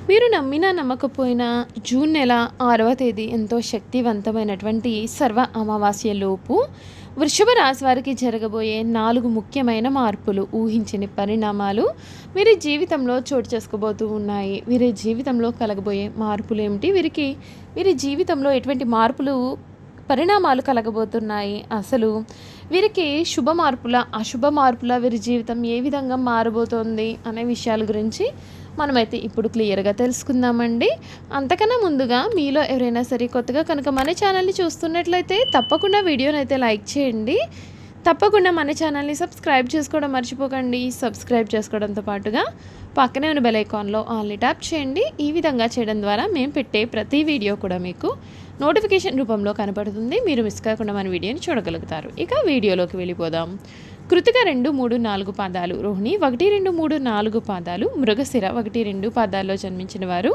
మీరు నమ్మినా నమ్మకపోయినా జూన్ నెల 6వ తేదీ ఎంతో శక్తివంతమైనటువంటి సర్వ అమావాస్య లోపు వృషభ రాశి వారికి జరగబోయే 4 ముఖ్యమైన మార్పులు, ఊహించని పరిణామాలు వీరి జీవితంలో చోటు చేసుకోబోతూ ఉన్నాయి. వీరి జీవితంలో కలగబోయే మార్పులు ఏమిటి, వీరి జీవితంలో ఎటువంటి మార్పులు పరిణామాలు కలగబోతున్నాయి, అసలు వీరికి శుభ మార్పుల అశుభ మార్పుల వీరి జీవితం ఏ విధంగా మారబోతోంది అనే విషయాల గురించి మనమైతే ఇప్పుడు క్లియర్గా తెలుసుకుందామండి. అంతకన్నా ముందుగా మీలో ఎవరైనా సరే కొత్తగా కనుక మన ఛానల్ని చూస్తున్నట్లయితే తప్పకుండా వీడియోని అయితే లైక్ చేయండి. తప్పకుండా మన ఛానల్ని సబ్స్క్రైబ్ చేసుకోవడం మర్చిపోకండి. సబ్స్క్రైబ్ చేసుకోవడంతో పాటుగా పక్కనే ఉన్న బెల్ ఐకాన్లో ఆల్ని ట్యాప్ చేయండి. ఈ విధంగా చేయడం ద్వారా మేము పెట్టే ప్రతి వీడియో కూడా మీకు నోటిఫికేషన్ రూపంలో కనపడుతుంది. మీరు మిస్ కాకుండా మన వీడియోని చూడగలుగుతారు. ఇక వీడియోలోకి వెళ్ళిపోదాం. కృతిక 2, 3, 4 పాదాలు, రోహిణి 1, 2, 3, 4 పాదాలు, మృగశిర 1, 2 పాదాల్లో జన్మించిన వారు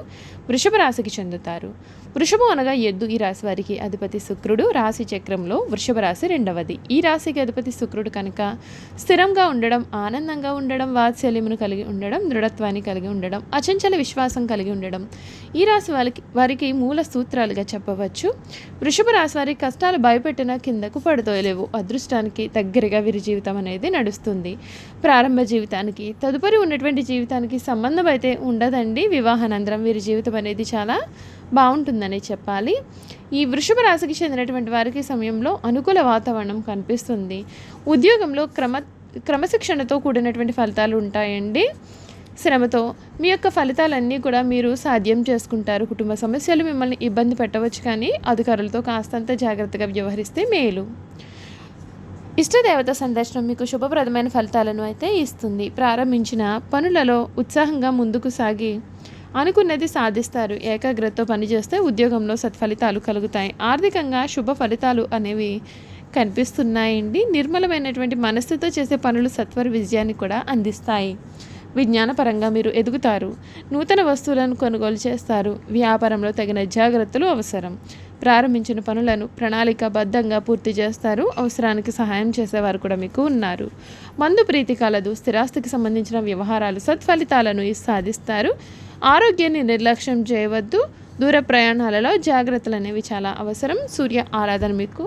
వృషభ రాశికి చెందుతారు. వృషభం అనగా ఎద్దు. ఈ రాశి వారికి అధిపతి శుక్రుడు. రాశి చక్రంలో వృషభ రాశి 2వది. ఈ రాశికి అధిపతి శుక్రుడు కనుక స్థిరంగా ఉండడం, ఆనందంగా ఉండడం, వాత్సల్యమును కలిగి ఉండడం, దృఢత్వాన్ని కలిగి ఉండడం, అచంచల విశ్వాసం కలిగి ఉండడం ఈ రాశి వారికి మూల సూత్రాలుగా చెప్పవచ్చు. వృషభ రాశి వారి కష్టాలు భయపెట్టిన కిందకు పడుతోలేవు. అదృష్టానికి దగ్గరగా వీరి జీవితం అనేది నడుస్తుంది. ప్రారంభ జీవితానికి తదుపరి ఉన్నటువంటి జీవితానికి సంబంధం అయితే ఉండదండి. వివాహానంతరం వీరి జీవితం అనేది చాలా బాగుంటుందని చెప్పాలి. ఈ వృషభ రాశికి చెందినటువంటి వారికి సమయంలో అనుకూల వాతావరణం కనిపిస్తుంది. ఉద్యోగంలో క్రమశిక్షణతో కూడినటువంటి ఫలితాలు ఉంటాయండి. శ్రమతో మీ యొక్క ఫలితాలన్నీ కూడా మీరు సాధ్యం చేసుకుంటారు. కుటుంబ సమస్యలు మిమ్మల్ని ఇబ్బంది పెట్టవచ్చు, కానీ అధికారులతో కాస్తంత జాగ్రత్తగా వ్యవహరిస్తే మేలు. ఇష్టదేవత సందర్శనం మీకు శుభప్రదమైన ఫలితాలను అయితే ఇస్తుంది. ప్రారంభించిన పనులలో ఉత్సాహంగా ముందుకు సాగి అనుకున్నది సాధిస్తారు. ఏకాగ్రతతో పనిచేస్తే ఉద్యోగంలో సత్ఫలితాలు కలుగుతాయి. ఆర్థికంగా శుభ ఫలితాలు అనేవి కనిపిస్తున్నాయండి. నిర్మలమైనటువంటి మనస్సుతో చేసే పనులు సత్వర విజయాన్ని కూడా అందిస్తాయి. విజ్ఞానపరంగా మీరు ఎదుగుతారు. నూతన వస్తువులను కొనుగోలు చేస్తారు. వ్యాపారంలో తగిన జాగ్రత్తలు అవసరం. ప్రారంభించిన పనులను ప్రణాళికాబద్ధంగా పూర్తి చేస్తారు. అవసరానికి సహాయం చేసేవారు కూడా మీకు ఉన్నారు. మందు ప్రీతి కలదు. స్థిరాస్తికి సంబంధించిన వ్యవహారాలు సత్ఫలితాలను సాధిస్తారు. ఆరోగ్యాన్ని నిర్లక్ష్యం చేయవద్దు. దూర ప్రయాణాలలో జాగ్రత్తలు అనేవి చాలా అవసరం. సూర్య ఆరాధన మీకు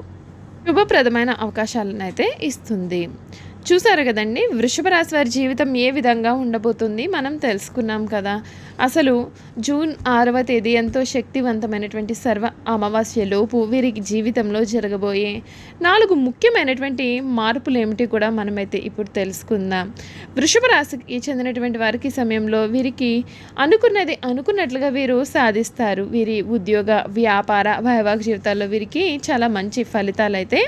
శుభప్రదమైన అవకాశాలను అయితే ఇస్తుంది. చూసారు కదండి, వృషభ రాశి వారి జీవితం ఏ విధంగా ఉండబోతుంది మనం తెలుసుకున్నాం కదా. అసలు జూన్ 6వ తేదీ ఎంతో శక్తివంతమైనటువంటి సర్వ అమావాస్య లోపు వీరి జీవితంలో జరగబోయే 4 ముఖ్యమైనటువంటి మార్పులు ఏమిటి కూడా మనమైతే ఇప్పుడు తెలుసుకుందాం. వృషభ రాశికి చెందినటువంటి వారికి సమయంలో వీరికి అనుకున్నది అనుకున్నట్లుగా వీరు సాధిస్తారు. వీరి ఉద్యోగ, వ్యాపార, వైవాహిక జీవితాల్లో వీరికి చాలా మంచి ఫలితాలు అయితే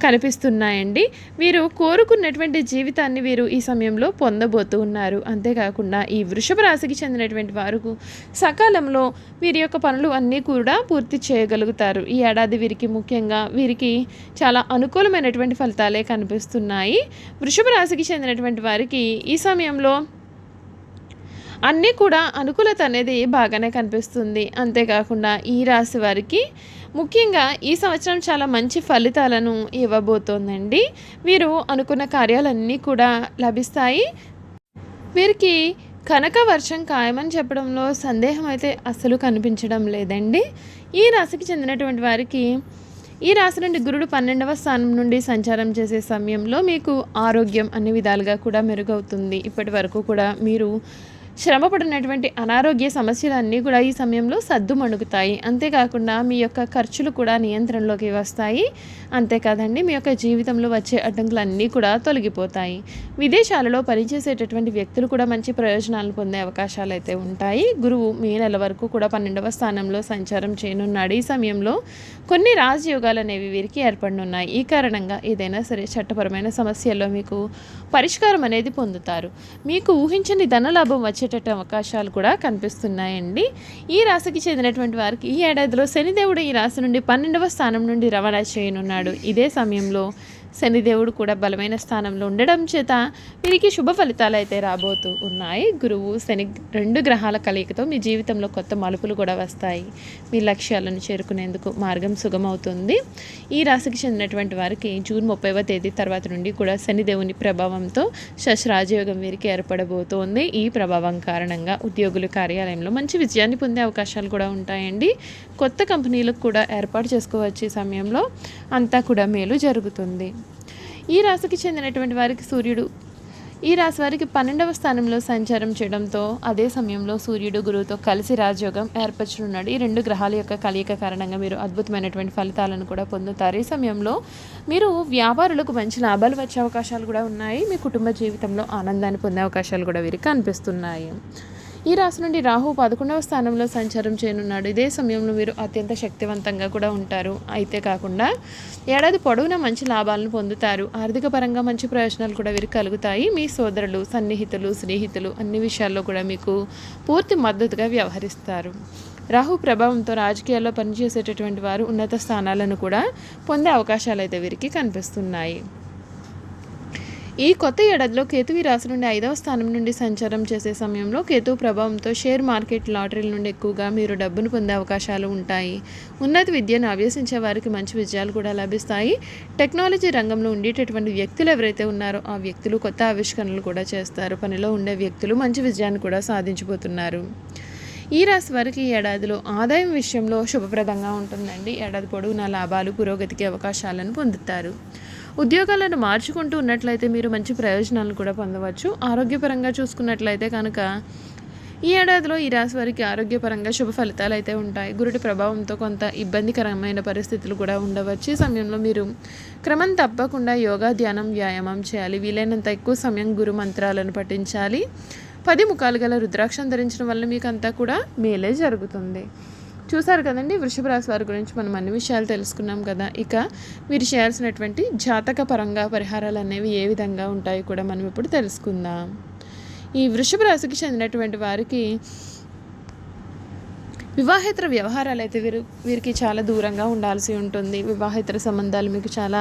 కనిపిస్తున్నాయండి. వీరు కోరుకున్నటువంటి జీవితాన్ని వీరు ఈ సమయంలో పొందబోతూ ఉన్నారు. అంతేకాకుండా ఈ వృషభ రాశికి చెందినటువంటి వారు సకాలంలో వీరి యొక్క పనులు అన్నీ కూడా పూర్తి చేయగలుగుతారు. ఈ ఏడాది వీరికి చాలా అనుకూలమైనటువంటి ఫలితాలే కనిపిస్తున్నాయి. వృషభ రాశికి చెందినటువంటి వారికి ఈ సమయంలో అన్నీ కూడా అనుకూలత అనేది బాగానే కనిపిస్తుంది. అంతేకాకుండా ఈ రాశి వారికి ముఖ్యంగా ఈ సంవత్సరం చాలా మంచి ఫలితాలను ఇవ్వబోతోందండి. వీరు అనుకున్న కార్యాలన్నీ కూడా లభిస్తాయి. వీరికి కనక వర్షం ఖాయమని చెప్పడంలో సందేహం అయితే అస్సలు కనిపించడం లేదండి. ఈ రాశికి చెందినటువంటి వారికి ఈ రాశి నుండి గురుడు 12వ స్థానం నుండి సంచారం చేసే సమయంలో మీకు ఆరోగ్యం అన్ని విధాలుగా కూడా మెరుగవుతుంది. ఇప్పటి వరకు కూడా మీరు శ్రమపడినటువంటి అనారోగ్య సమస్యలన్నీ కూడా ఈ సమయంలో సద్దుమణుగుతాయి. అంతేకాకుండా మీ యొక్క ఖర్చులు కూడా నియంత్రణలోకి వస్తాయి. అంతేకాదండి, మీ యొక్క జీవితంలో వచ్చే అడ్డంకులన్నీ కూడా తొలగిపోతాయి. విదేశాలలో పనిచేసేటటువంటి వ్యక్తులు కూడా మంచి ప్రయోజనాలను పొందే అవకాశాలు అయితే ఉంటాయి. గురువు మే నెల వరకు కూడా 12వ స్థానంలో సంచారం చేయనున్నాడు. ఈ సమయంలో కొన్ని రాజయోగాలు అనేవి వీరికి ఏర్పడనున్నాయి. ఈ కారణంగా ఏదైనా సరే చట్టపరమైన సమస్యల్లో మీకు పరిష్కారం అనేది పొందుతారు. మీకు ఊహించని ధనలాభం వచ్చేటట్టు అవకాశాలు కూడా కనిపిస్తున్నాయండి. ఈ రాశికి చెందినటువంటి వారికి ఈ ఏడాదిలో శనిదేవుడు ఈ రాశి నుండి 12వ స్థానం నుండి రవాణా చేయనున్నాడు. ఇదే సమయంలో శనిదేవుడు కూడా బలమైన స్థానంలో ఉండడం చేత వీరికి శుభ ఫలితాలు అయితే రాబోతూ ఉన్నాయి. గురువు శని 2 గ్రహాల కలయికతో మీ జీవితంలో కొత్త మలుపులు కూడా వస్తాయి. మీ లక్ష్యాలను చేరుకునేందుకు మార్గం సుగమవుతుంది. ఈ రాశికి చెందినటువంటి వారికి జూన్ 30వ తేదీ తర్వాత నుండి కూడా శనిదేవుని ప్రభావంతో రాజయోగం వీరికి ఏర్పడబోతోంది. ఈ ప్రభావం కారణంగా ఉద్యోగులు కార్యాలయంలో మంచి విజయాన్ని పొందే అవకాశాలు కూడా ఉంటాయండి. కొత్త కంపెనీలకు కూడా ఏర్పాటు చేసుకోవచ్చు. ఈ సమయంలో అంతా కూడా మేలు జరుగుతుంది. ఈ రాశికి చెందినటువంటి వారికి ఈ రాశి వారికి 12వ స్థానంలో సంచారం చేయడంతో అదే సమయంలో సూర్యుడు గురువుతో కలిసి రాజయోగం ఏర్పరచనున్నాడు. ఈ 2 గ్రహాల యొక్క కలయిక కారణంగా మీరు అద్భుతమైనటువంటి ఫలితాలను కూడా పొందుతారు. ఈ సమయంలో మీరు వ్యాపారులకు మంచి లాభాలు వచ్చే అవకాశాలు కూడా ఉన్నాయి. మీ కుటుంబ జీవితంలో ఆనందాన్ని పొందే అవకాశాలు కూడా వీరికి కనిపిస్తున్నాయి. ఈ రాశి నుండి రాహు 11వ స్థానంలో సంచారం చేయనున్నాడు. ఇదే సమయంలో మీరు అత్యంత శక్తివంతంగా కూడా ఉంటారు. అయితే కాకుండా ఏడాది పొడవునా మంచి లాభాలను పొందుతారు. ఆర్థిక పరంగా మంచి ప్రయోజనాలు కూడా వీరికి కలుగుతాయి. మీ సోదరులు, సన్నిహితులు, స్నేహితులు అన్ని విషయాల్లో కూడా మీకు పూర్తి మద్దతుగా వ్యవహరిస్తారు. రాహు ప్రభావంతో రాజకీయాల్లో పనిచేసేటటువంటి వారు ఉన్నత స్థానాలను కూడా పొందే అవకాశాలు అయితే వీరికి కనిపిస్తున్నాయి. ఈ కొత్త ఏడాదిలో కేతువు రాశి నుండి 5వ స్థానం నుండి సంచారం చేసే సమయంలో కేతువు ప్రభావంతో షేర్ మార్కెట్, లాటరీల నుండి ఎక్కువగా మీరు డబ్బును పొందే అవకాశాలు ఉంటాయి. ఉన్నత విద్యను అభ్యసించే వారికి మంచి విజయాలు కూడా లభిస్తాయి. టెక్నాలజీ రంగంలో ఉండేటటువంటి వ్యక్తులు ఎవరైతే ఉన్నారో ఆ వ్యక్తులు కొత్త ఆవిష్కరణలు కూడా చేస్తారు. పనిలో ఉండే వ్యక్తులు మంచి విజయాన్ని కూడా సాధించబోతున్నారు. ఈ రాశి వారికి ఈ ఏడాదిలో ఆదాయం విషయంలో శుభప్రదంగా ఉంటుందండి. ఏడాది పొడవునా లాభాలు, పురోగతికి అవకాశాలను పొందుతారు. ఉద్యోగాలను మార్చుకుంటూ ఉన్నట్లయితే మీరు మంచి ప్రయోజనాలను కూడా పొందవచ్చు. ఆరోగ్యపరంగా చూసుకున్నట్లయితే కనుక ఈ ఏడాదిలో ఈ రాశి వారికి ఆరోగ్యపరంగా శుభ ఫలితాలు అయితే ఉంటాయి. గురుడి ప్రభావంతో కొంత ఇబ్బందికరమైన పరిస్థితులు కూడా ఉండవచ్చు. ఈ సమయంలో మీరు క్రమం తప్పకుండా యోగా, ధ్యానం, వ్యాయామం చేయాలి. వీలైనంత ఎక్కువ సమయం గురు మంత్రాలను పఠించాలి. 10 ముఖాలు గల రుద్రాక్షం ధరించడం వల్ల మీకు అంతా కూడా మేలే జరుగుతుంది. చూసారు కదండి, వృషభ రాశి వారి గురించి మనం అన్ని విషయాలు తెలుసుకున్నాం కదా. ఇక మీరు చేయాల్సినటువంటి జాతక పరంగా పరిహారాలు అనేవి ఏ విధంగా ఉంటాయో కూడా మనం ఇప్పుడు తెలుసుకుందాం. ఈ వృషభ రాశికి చెందినటువంటి వారికి వివాహేతర వ్యవహారాలు అయితే వీరికి చాలా దూరంగా ఉండాల్సి ఉంటుంది. వివాహేతర సంబంధాలు మీకు చాలా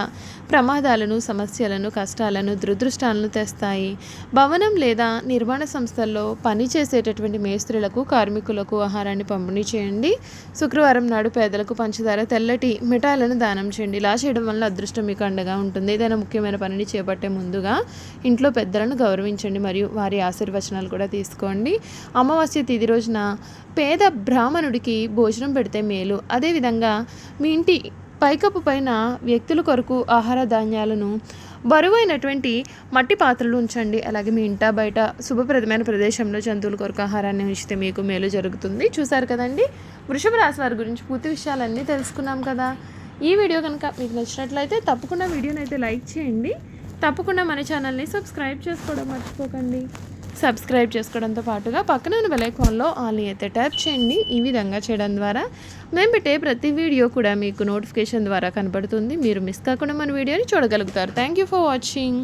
ప్రమాదాలను, సమస్యలను, కష్టాలను, దురదృష్టాలను తెస్తాయి. భవనం లేదా నిర్మాణ సంస్థల్లో పని చేసేటటువంటి మేస్త్రులకు, కార్మికులకు ఆహారాన్ని పంపిణీ చేయండి. శుక్రవారం నాడు పేదలకు పంచదార, తెల్లటి మిఠాయిలను దానం చేయండి. ఇలా చేయడం వల్ల అదృష్టం మీకు అండగా ఉంటుంది. ఏదైనా ముఖ్యమైన పనిని చేపట్టే ముందుగా ఇంట్లో పెద్దలను గౌరవించండి మరియు వారి ఆశీర్వచనాలు కూడా తీసుకోండి. అమావాస్య తిథి రోజున పేద బ్రాహ్మణుడికి భోజనం పెడితే మేలు. అదేవిధంగా మీ ఇంటి పైకప్పు పైన వ్యక్తుల కొరకు ఆహార ధాన్యాలను, బరువైనటువంటి మట్టి పాత్రలు ఉంచండి. అలాగే మీ ఇంట బయట శుభప్రదమైన ప్రదేశంలో జంతువుల కొరకు ఆహారాన్ని ఉంచితే మీకు మేలు జరుగుతుంది. చూసారు కదండి, వృషభ రాశి వారి గురించి పూర్తి విషయాలన్నీ తెలుసుకున్నాం కదా. ఈ వీడియో కనుక మీకు నచ్చినట్లయితే తప్పకుండా వీడియోని అయితే లైక్ చేయండి. తప్పకుండా మన ఛానల్ని సబ్స్క్రైబ్ చేసుకోవడం మర్చిపోకండి. సబ్స్క్రైబ్ చేసుకోవడంతో పాటుగా పక్కన ఉన్న బెల్ ఐకాన్లో ఆల్ అయితే ట్యాప్ చేయండి. ఈ విధంగా చేయడం ద్వారా మేము పెట్టే ప్రతి వీడియో కూడా మీకు నోటిఫికేషన్ ద్వారా కనబడుతుంది. మీరు మిస్ కాకుండా మన వీడియోని చూడగలుగుతారు. Thank you for watching.